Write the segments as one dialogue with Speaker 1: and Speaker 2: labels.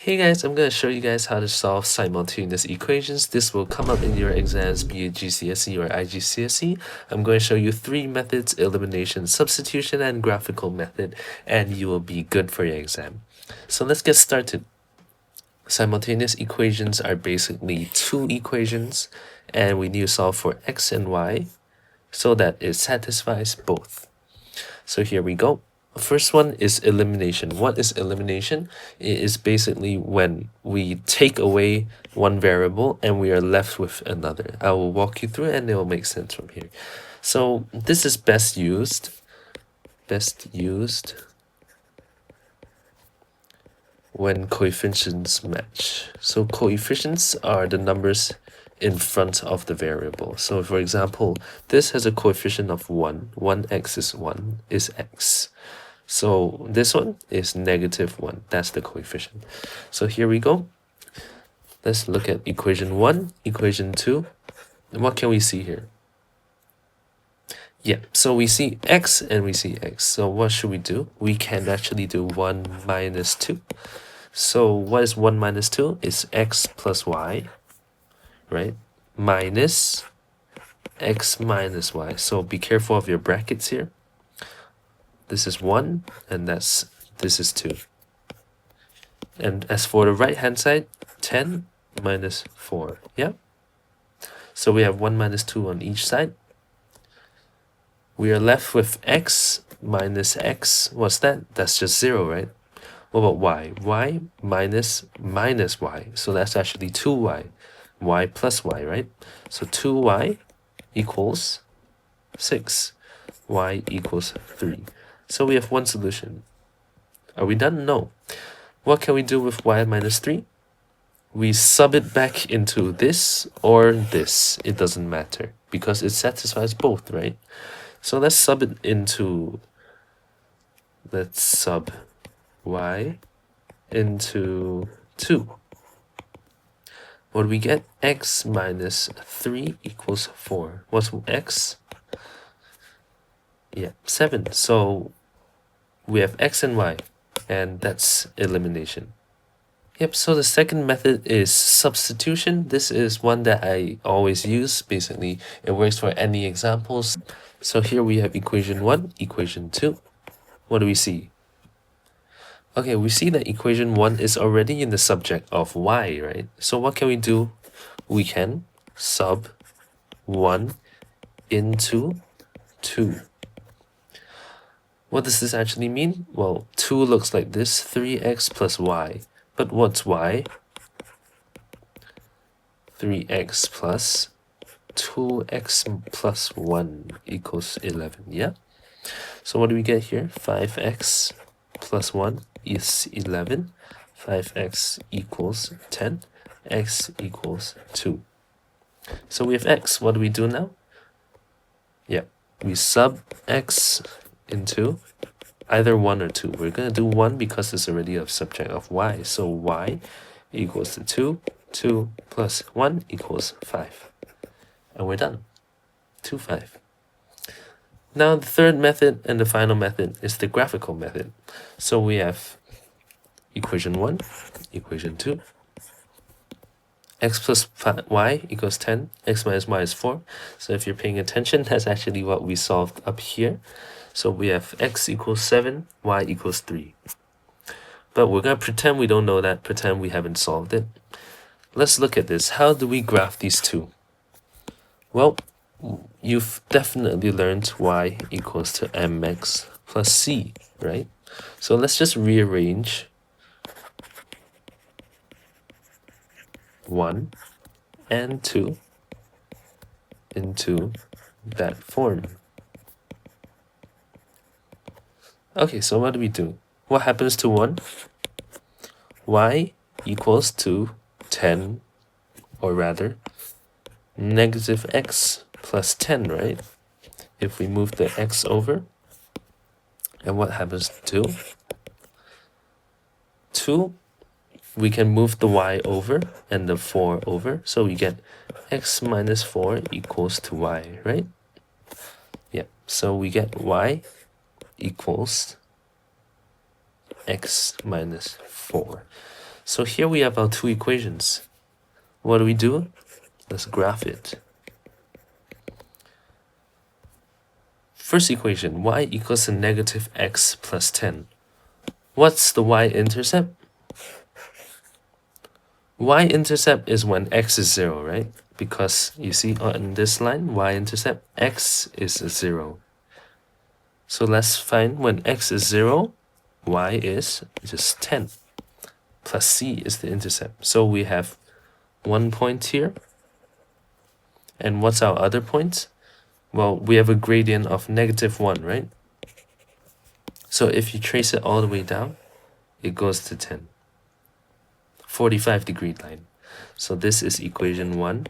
Speaker 1: Hey guys, I'm going to show you guys how to solve simultaneous equations. This will come up in your exams, be it GCSE or IGCSE. I'm going to show you 3 methods: elimination, substitution, and graphical method, and you will be good for your exam. So let's get started. Simultaneous equations are basically 2 equations, and we need to solve for x and y so that it satisfies both. So here we go. First one is elimination. What is elimination? It is basically when we take away one variable and we are left with another. I will walk you through it and it will make sense from here. So this is best used when coefficients match. So coefficients are the numbers in front of the variable. So for example, this has a coefficient of 1. 1x is 1 is x. So this one is -1. That's the coefficient. So here we go. Let's look at equation 1, equation 2. And what can we see here? Yeah, so we see x and we see x. So what should we do? We can actually do 1 minus 2. So what is 1 minus 2? It's x plus y, right? Minus x minus y. So be careful of your brackets here. This is 1, and this is 2. And as for the right hand side, 10 minus 4. Yeah? So we have 1 minus 2 on each side. We are left with x minus x. What's that? That's just 0, right? What about y? Y minus y. So that's actually 2y. Y plus y, right? So 2y equals 6. Y equals 3. So we have one solution. Are we done? No. What can we do with y minus 3? We sub it back into this or this. It doesn't matter because it satisfies both, right? So let's sub it into, let's sub y into 2. What do we get? X minus 3 equals 4. What's x? Yeah, 7. So we have x and y, and that's elimination. Yep, so the second method is substitution. This is one that I always use. Basically, it works for any examples. So here we have equation 1, equation 2. What do we see? Okay, we see that equation 1 is already in the subject of y, right? So what can we do? We can sub 1 into 2. What does this actually mean? Well, 2 looks like this, 3x plus y. But what's y? 3x plus 2x plus 1 equals 11, yeah? So what do we get here? 5x plus 1 is 11. 5x equals 10. X equals 2. So we have x. What do we do now? Yeah, we sub x into either 1 or 2. We're going to do 1 because it's already a subject of y. So y equals to 2. 2 plus 1 equals 5. And we're done. 2, 5. Now the third method and the final method is the graphical method. So we have equation 1, equation 2. X plus y equals 10. X minus y is 4. So if you're paying attention, that's actually what we solved up here. So we have x equals 7, y equals 3. But we're going to pretend we don't know that, pretend we haven't solved it. Let's look at this. How do we graph these two? Well, you've definitely learned y equals to mx plus c, right? So let's just rearrange 1 and 2 into that form. Okay, so what do we do? What happens to 1? Y equals to 10, or rather, negative x plus 10, right? If we move the x over, and what happens to 2? We can move the y over and the 4 over, so we get x minus 4 equals to y, right? Yeah, so we get y equals x minus 4. So here we have our two equations. What do? Let's graph it. First equation, y equals to negative x plus 10. What's the y-intercept? Y-intercept is when x is 0, right? Because you see on this line, y-intercept, x is 0. So let's find when x is 0, y is just 10. Plus c is the intercept. So we have 1 point here. And what's our other points? Well, we have a gradient of negative 1, right? So if you trace it all the way down, it goes to 10. 45-degree line. So this is equation 1.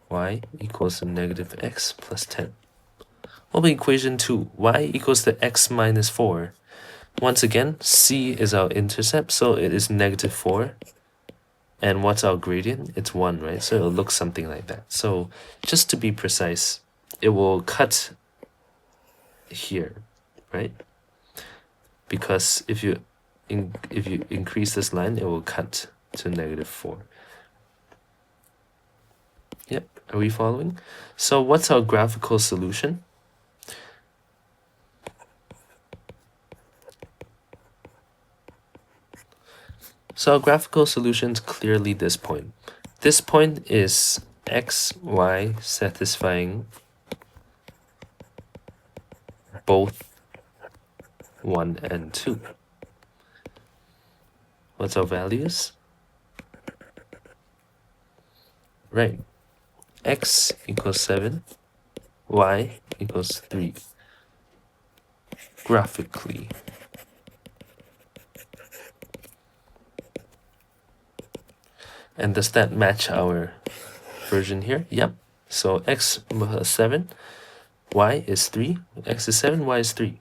Speaker 1: Y equals to negative x plus 10. What about equation 2? Y equals to x minus 4. Once again, c is our intercept, so it is negative 4. And what's our gradient? It's 1, right? So it'll look something like that. So just to be precise, it will cut here, right? Because if you increase this line, it will cut to negative 4. Yep, are we following? So what's our graphical solution? So our graphical solution is clearly this point. This point is x, y satisfying both 1 and 2. What's our values? Right. X equals 7, y equals 3. Graphically. And does that match our version here? Yep. So x is 7, y is 3. X is 7, y is 3.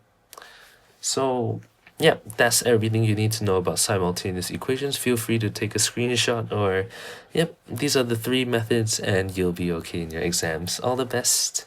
Speaker 1: So, yeah, that's everything you need to know about simultaneous equations. Feel free to take a screenshot or, yep, these are the 3 methods and you'll be okay in your exams. All the best.